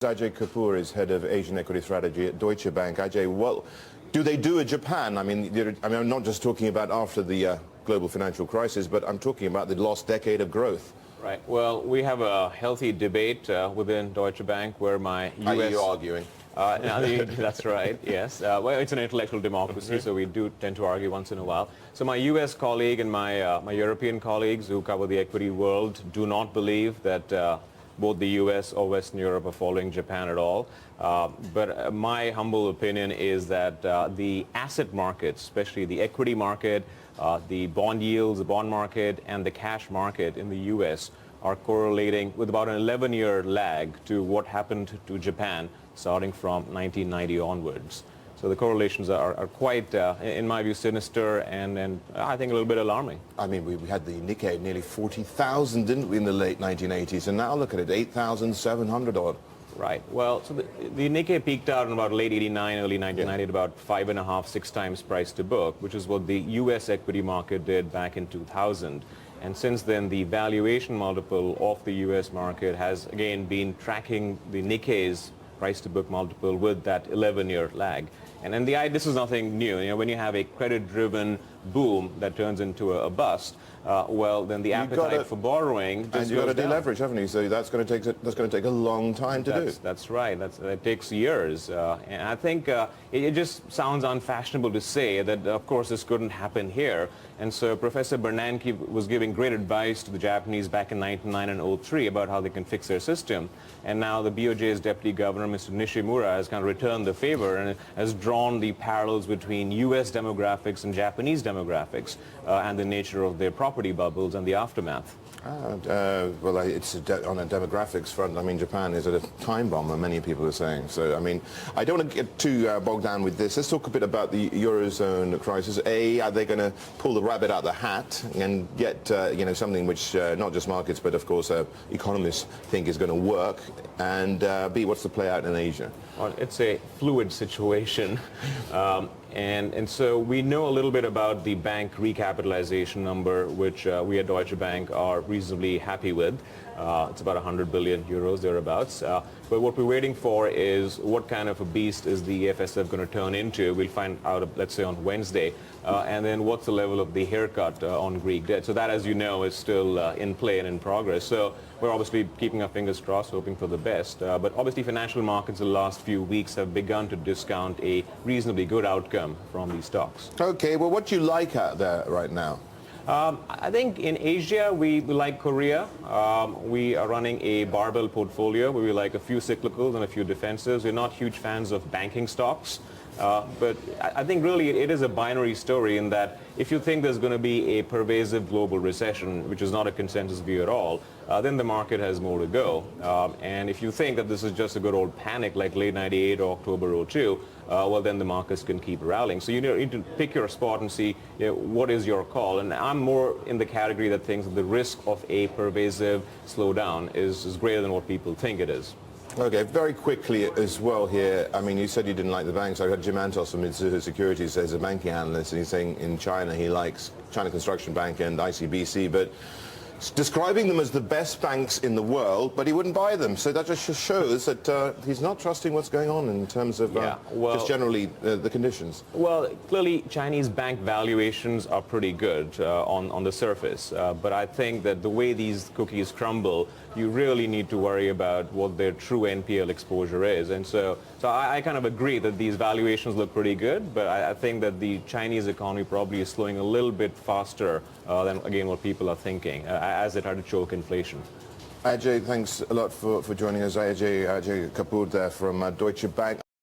Ajay Kapur is head of Asian equity strategy at Deutsche Bank. Ajay, what do they do in Japan? I mean, I'm not just talking about after the global financial crisis, but I'm talking about the lost decade of growth. Right. Well, we have a healthy debate within Deutsche Bank where my U.S. Are you arguing? That's right, yes. Well, it's an intellectual democracy, so we do tend to argue once in a while. So my U.S. colleague and my European colleagues who cover the equity world do not believe that both the U.S. or Western Europe are following Japan at all. But my humble opinion is that the asset markets, especially the equity market, the bond yields, the bond market, and the cash market in the U.S. are correlating with about an 11-year lag to what happened to Japan starting from 1990 onwards. So the correlations are quite, in my view, sinister and I think a little bit alarming. I mean, we had the Nikkei nearly 40,000, didn't we, in the late 1980s, and now look at it, 8,700 odd. Right. Well, so the Nikkei peaked out in about late 89, early 1990 at about 5.5, 6 times price to book, which is what the U.S. equity market did back in 2000. And since then, the valuation multiple of the U.S. market has, again, been tracking the Nikkei's price-to-book multiple with that 11-year lag. And this is nothing new. You know, when you have a credit-driven boom that turns into a bust, well, then the appetite for borrowing just and you've got to down. deleverage, haven't you? So that's going to take a long time to do. That's right. That takes years. And I think it just sounds unfashionable to say that, of course, this couldn't happen here. And so Professor Bernanke was giving great advice to the Japanese back in 1999 and 2003 about how they can fix their system. And now the BOJ's deputy governor, Mr. Nishimura, has kind of returned the favor and has drawn the parallels between U.S. demographics and Japanese demographics and the nature of their property bubbles and the aftermath. Well, it's on a demographics front. I mean, Japan is at a time bomb, many people are saying. So, I mean, I don't want to get too bogged down with this. Let's talk a bit about the Eurozone crisis. Are they going to pull the rabbit out of the hat and get, you know, something which not just markets, but of course economists think is going to work? And B, what's the play out in Asia? Well, it's a fluid situation. And so we know a little bit about the bank recapitalization number, which we at Deutsche Bank are reasonably happy with. It's about 100 billion euros, thereabouts. But what we're waiting for is what kind of a beast is the EFSF going to turn into. We'll find out, let's say, on Wednesday. And then what's the level of the haircut on Greek debt. So that, as you know, is still in play and in progress. So we're obviously keeping our fingers crossed, hoping for the best. But obviously financial markets the last few weeks have begun to discount a reasonably good outcome from these stocks. Okay, well, what do you like out there right now? I think in Asia, we like Korea. We are running a barbell portfolio where we like a few cyclicals and a few defensives. We're not huge fans of banking stocks. But I think really it is a binary story in that if you think there's going to be a pervasive global recession, which is not a consensus view at all, then the market has more to go. And if you think that this is just a good old panic like late 98 or October 02, well, then the markets can keep rallying. So you need to pick your spot and see, you know, what is your call. And I'm more in the category that thinks that the risk of a pervasive slowdown is greater than what people think it is. Okay, very quickly as well here. I mean, you said you didn't like the banks. I heard Jim Antos from Mizuho Securities as a banking analyst, and he's saying in China he likes China Construction Bank and ICBC, but describing them as the best banks in the world, but he wouldn't buy them. So that just shows that he's not trusting what's going on in terms of just generally the conditions. Well, clearly Chinese bank valuations are pretty good on the surface, but I think that the way these cookies crumble, you really need to worry about what their true NPL exposure is. And so I kind of agree that these valuations look pretty good, but I think that the Chinese economy probably is slowing a little bit faster than, again, what people are thinking as they try to choke inflation. Ajay, thanks a lot for joining us. Ajay Kapur there from Deutsche Bank.